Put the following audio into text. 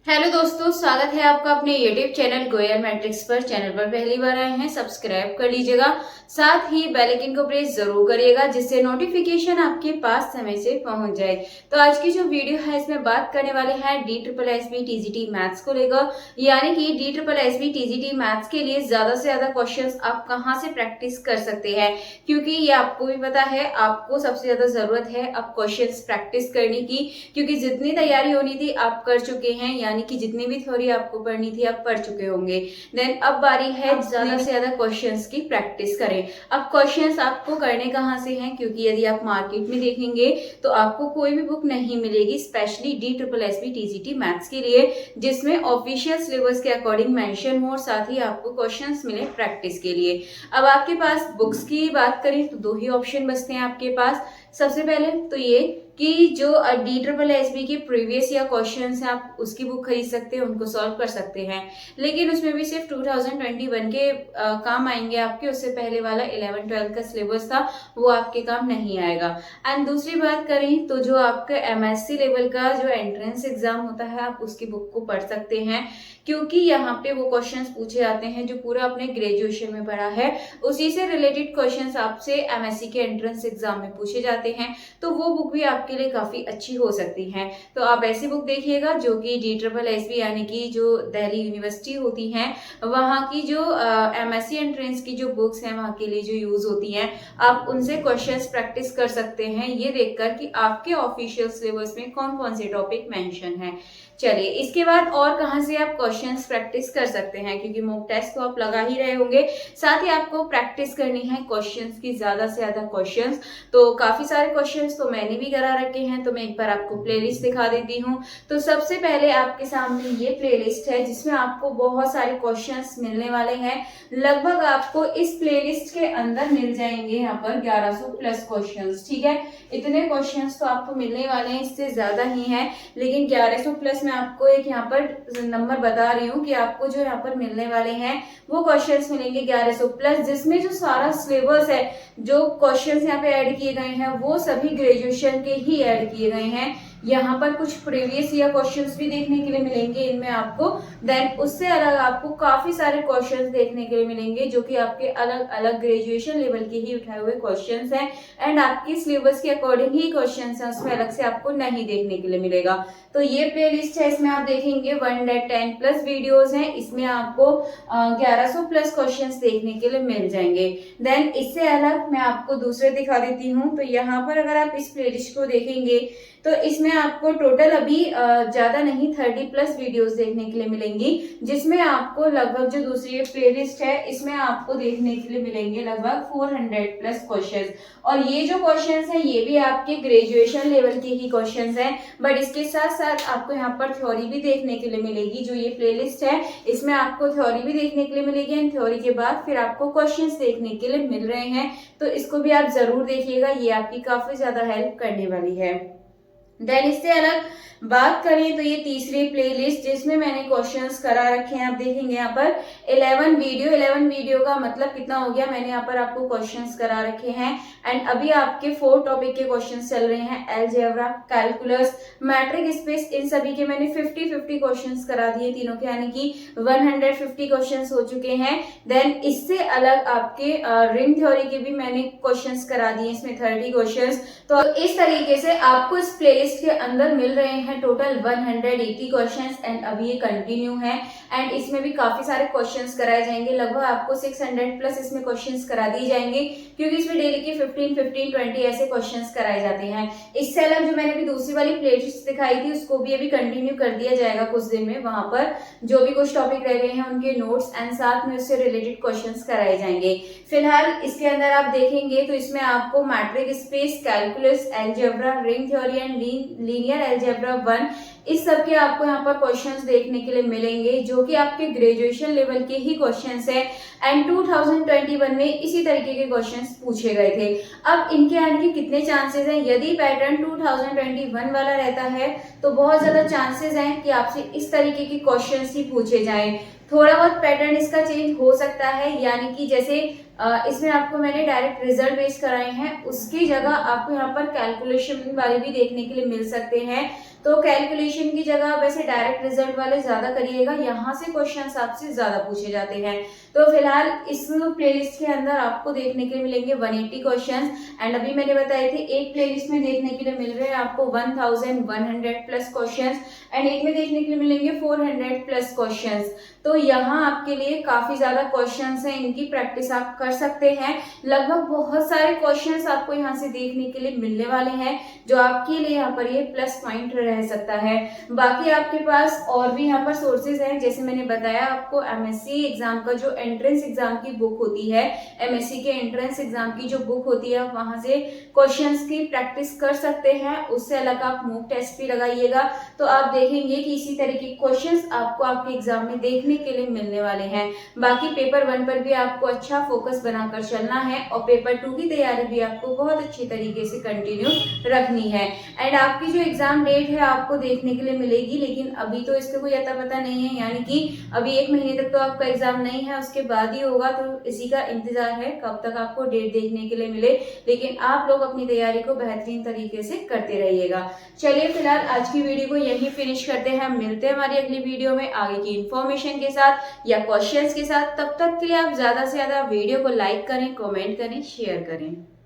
Hello दोस्तों, स्वागत है आपका अपने यूट्यूब चैनल गोयल मैट्रिक्स पर। चैनल पर पहली बार आए हैं, सब्सक्राइब कर लीजिएगा। साथ ही बेल आइकन को प्रेस जरूर करिएगा, जिससे नोटिफिकेशन आपके पास समय से पहुंच जाए। तो आज की जो वीडियो है इसमें बात करने वाले हैं DSSB TGT मैथ्स को लेकर, यानी कि DSSB TGT मैथ्स के लिए ज्यादा से ज्यादा क्वेश्चन आप कहाँ से प्रैक्टिस कर सकते हैं, क्योंकि ये आपको भी पता है आपको सबसे ज्यादा जरूरत है अब क्वेश्चन प्रैक्टिस करने की, क्योंकि जितनी तैयारी होनी थी आप कर चुके हैं, यानी कि जितनी भी थ्योरी आपको पढ़नी थी आप पढ़ चुके होंगे। देन अब बारी है ज्यादा से ज्यादा क्वेश्चंस की प्रैक्टिस करें। अब क्वेश्चंस आपको करने कहाँ से हैं, क्योंकि यदि आप मार्केट में देखेंगे तो आपको कोई भी बुक नहीं मिलेगी स्पेशली DSSB TGT मैथ्स के लिए जिसमें ऑफिशियल सिलेबस के अकॉर्डिंग मेंशन हो और साथ ही आपको क्वेश्चंस मिले प्रैक्टिस के लिए। अब आपके पास बुक्स की बात करें तो दो ही ऑप्शन बचते हैं आपके पास। सबसे पहले तो ये कि जो DSSB के प्रीवियस या क्वेश्चंस हैं आप उसकी बुक खरीद सकते हैं, उनको सॉल्व कर सकते हैं, लेकिन उसमें भी सिर्फ 2021 के काम आएंगे आपके। उससे पहले वाला 11-12 का सिलेबस था वो आपके काम नहीं आएगा। एंड दूसरी बात करें तो जो आपका MSc लेवल का जो एंट्रेंस एग्जाम होता है आप उसकी बुक को पढ़ सकते हैं, क्योंकि यहाँ पे वो क्वेश्चंस पूछे जाते हैं जो पूरा अपने ग्रेजुएशन में पढ़ा है, उसी से रिलेटेड क्वेश्चंस आपसे MSc के एंट्रेंस एग्जाम में पूछे जाते हैं। तो वो बुक भी आपके लिए काफी अच्छी हो सकती है। तो आप ऐसी बुक देखिएगा जो कि DSSB यानी कि जो दिल्ली यूनिवर्सिटी होती है वहाँ की जो MSc एंट्रेंस की जो बुक्स हैं वहाँ के लिए जो यूज होती हैं, आप उनसे क्वेश्चंस प्रैक्टिस कर सकते हैं, ये देखकर कि आपके ऑफिशियल सिलेबस में कौन कौन से टॉपिक मेंशन है। चलिए, इसके बाद और कहाँ से आप क्वेश्चंस प्रैक्टिस कर सकते हैं, क्योंकि मॉक टेस्ट तो आप लगा ही रहे होंगे, साथ ही आपको प्रैक्टिस करनी है क्वेश्चंस की, ज्यादा से ज्यादा क्वेश्चंस। तो काफी सारे क्वेश्चंस तो मैंने भी करा रखे हैं, तो मैं एक बार आपको प्लेलिस्ट दिखा देती हूँ। तो सबसे पहले आपके सामने ये प्लेलिस्ट है जिसमें आपको बहुत सारे क्वेश्चंस मिलने वाले हैं। लगभग आपको इस प्लेलिस्ट के अंदर मिल जाएंगे यहाँ पर 1100 प्लस क्वेश्चंस। ठीक है, इतने क्वेश्चंस तो आपको मिलने वाले हैं, इससे ज्यादा ही है, लेकिन 1100 प्लस मैं आपको एक यहाँ पर नंबर बता रही हूँ कि आपको जो यहाँ पर मिलने वाले हैं वो क्वेश्चंस मिलेंगे 1100 प्लस, जिसमें जो सारा सिलेबस है, जो क्वेश्चंस यहाँ पे ऐड किए गए हैं वो सभी ग्रेजुएशन के ही ऐड किए गए हैं। यहाँ पर कुछ प्रीवियस ईयर क्वेश्चंस भी देखने के लिए मिलेंगे इनमें आपको। देन उससे अलग आपको काफी सारे क्वेश्चंस देखने के लिए मिलेंगे जो कि आपके अलग अलग ग्रेजुएशन लेवल के ही उठाए हुए क्वेश्चंस हैं, एंड आपकी सिलेबस के अकॉर्डिंग ही क्वेश्चंस हैं, उसमें अलग से आपको नहीं देखने के लिए मिलेगा। तो ये प्लेलिस्ट है, इसमें आप देखेंगे 110 प्लस वीडियोस हैं, इसमें आपको 1100 प्लस क्वेश्चंस देखने के लिए मिल जाएंगे। देन इससे अलग मैं आपको दूसरे दिखा देती हूँ। तो यहाँ पर अगर आप इस प्लेलिस्ट को देखेंगे तो इसमें आपको टोटल अभी ज्यादा नहीं 30 प्लस वीडियोस देखने के लिए मिलेंगी, जिसमें आपको लगभग जो दूसरी प्लेलिस्ट है इसमें आपको देखने के लिए मिलेंगे लगभग 400 प्लस क्वेश्चंस। और ये जो क्वेश्चंस हैं ये भी आपके ग्रेजुएशन लेवल के ही क्वेश्चंस हैं, बट इसके साथ साथ आपको यहाँ पर थ्योरी भी देखने के लिए मिलेगी। जो ये प्लेलिस्ट है इसमें आपको थ्योरी भी देखने के लिए मिलेगी, एंड थ्योरी के बाद फिर आपको क्वेश्चंस देखने के लिए मिल रहे हैं, तो इसको भी आप जरूर देखिएगा, ये आपकी काफी ज्यादा हेल्प करने वाली है। देन इससे अलग बात करें तो ये तीसरी प्लेलिस्ट जिसमें मैंने क्वेश्चंस करा रखे हैं, आप देखेंगे यहाँ पर 11 वीडियो का मतलब कितना हो गया, मैंने यहाँ पर आपको क्वेश्चंस करा रखे हैं, एंड अभी आपके 4 टॉपिक के क्वेश्चंस चल रहे हैं, अलजेब्रा, कैलकुलस, मैट्रिक स्पेस, इन सभी के मैंने 50-50 क्वेश्चंस करा दिए तीनों के, यानी कि 150 क्वेश्चंस हो चुके हैं। देन इससे अलग आपके रिंग थ्योरी के भी मैंने क्वेश्चंस करा दिए, इसमें 30 क्वेश्चंस। तो इस तरीके से आपको इस प्लेलिस्ट के अंदर मिल रहे हैं टोटल 180 क्वेश्चंस, एंड अभी ये कंटिन्यू है, एंड इसमें भी काफी सारे क्वेश्चंस कराए जाएंगे। लगभग आपको 600 प्लस इसमें क्वेश्चंस करा दिए जाएंगे, क्योंकि इसमें डेली के 15-15-20 ऐसे क्वेश्चंस कराए जाते हैं। इससे अलग जो मैंने अभी दूसरी वाली प्लेलिस्ट दिखाई थी उसको भी अभी कंटिन्यू कर दिया जाएगा कुछ दिन में, वहां पर जो भी कुछ टॉपिक रह गए हैं उनके नोट्स एंड साथ में उससे रिलेटेड क्वेश्चंस कराए जाएंगे। फिलहाल इसके अंदर आप देखेंगे तो इसमें आपको matric space, calculus, algebra, ring theory and linear algebra 1, इस सब के आपको यहाँ पर क्वेश्चंस देखने के लिए मिलेंगे, जो कि आपके ग्रेजुएशन लेवल के ही क्वेश्चंस हैं, एंड 2021 में इसी तरीके के क्वेश्चंस पूछे गए थे। अब इनके आने के कितने चांसेस हैं, यदि पैटर्न 2021 वाला रहता है तो बहुत ज्यादा चांसेस हैं कि आपसे इस तरीके के क्वेश्चंस ही पूछे जाएं। थोड़ा बहुत पैटर्न इसका चेंज हो सकता है, यानी कि जैसे इसमें आपको मैंने डायरेक्ट रिजल्ट बेस कराए हैं, उसकी जगह आपको यहाँ पर कैलकुलेशन वाले भी देखने के लिए मिल सकते हैं। तो कैलकुलेशन की जगह वैसे डायरेक्ट रिजल्ट वाले ज्यादा करिएगा, यहाँ से क्वेश्चंस आपसे ज्यादा पूछे जाते हैं। तो फिलहाल इस प्लेलिस्ट के अंदर आपको देखने के लिए मिलेंगे 180 क्वेश्चंस, एंड अभी मैंने बताए थे एक प्लेलिस्ट में देखने के लिए मिल रहे हैं आपको 1100 प्लस क्वेश्चंस, एंड एक में देखने के लिए मिलेंगे 400 प्लस क्वेश्चंस। तो यहाँ आपके लिए काफी ज्यादा क्वेश्चंस हैं, इनकी प्रैक्टिस आप कर सकते हैं। लगभग बहुत सारे क्वेश्चंस आपको यहाँ से देखने के लिए मिलने वाले हैं, जो आपके लिए यहाँ पर ये प्लस पॉइंट रह सकता है। बाकी आपके पास और भी यहाँ पर सोर्सेज हैं, जैसे मैंने बताया आपको एमएससी एग्जाम का जो एंट्रेंस एग्जाम की बुक होती है, एमएससी के एंट्रेंस एग्जाम की जो बुक होती है, आप वहां से क्वेश्चंस की प्रैक्टिस कर सकते हैं। उससे अलग आप मॉक टेस्ट भी लगाइएगा, तो आप देखेंगे कि इसी तरह के क्वेश्चंस आपको आपके एग्जाम में देखने के लिए मिलने वाले हैं। बाकी पेपर 1 पर भी आपको अच्छा फोकस बनाकर चलना है, और पेपर 2 की तैयारी भी आपको बहुत अच्छी तरीके से कंटिन्यू रखनी है। एंड आपकी जो एग्जाम डेट है आपको देखने के लिए मिलेगी, लेकिन अभी तो इसका कोई अता पता नहीं है, यानी कि अभी 1 महीने तक तो आपका एग्जाम नहीं है, उसके बाद ही होगा। तो इसी का इंतजार है कब तक आपको डेट देखने के लिए मिले, लेकिन आप लोग अपनी तैयारी को बेहतरीन तरीके से करते रहिएगा। चलिए फिलहाल आज की वीडियो को यहीं फिनिश करते हैं, मिलते हैं हमारी अगली वीडियो में आगे की इन्फॉर्मेशन के साथ या क्वेश्चंस के साथ। तब तक के लिए आप ज्यादा से ज्यादा वीडियो को लाइक करें, कमेंट करें, शेयर करें।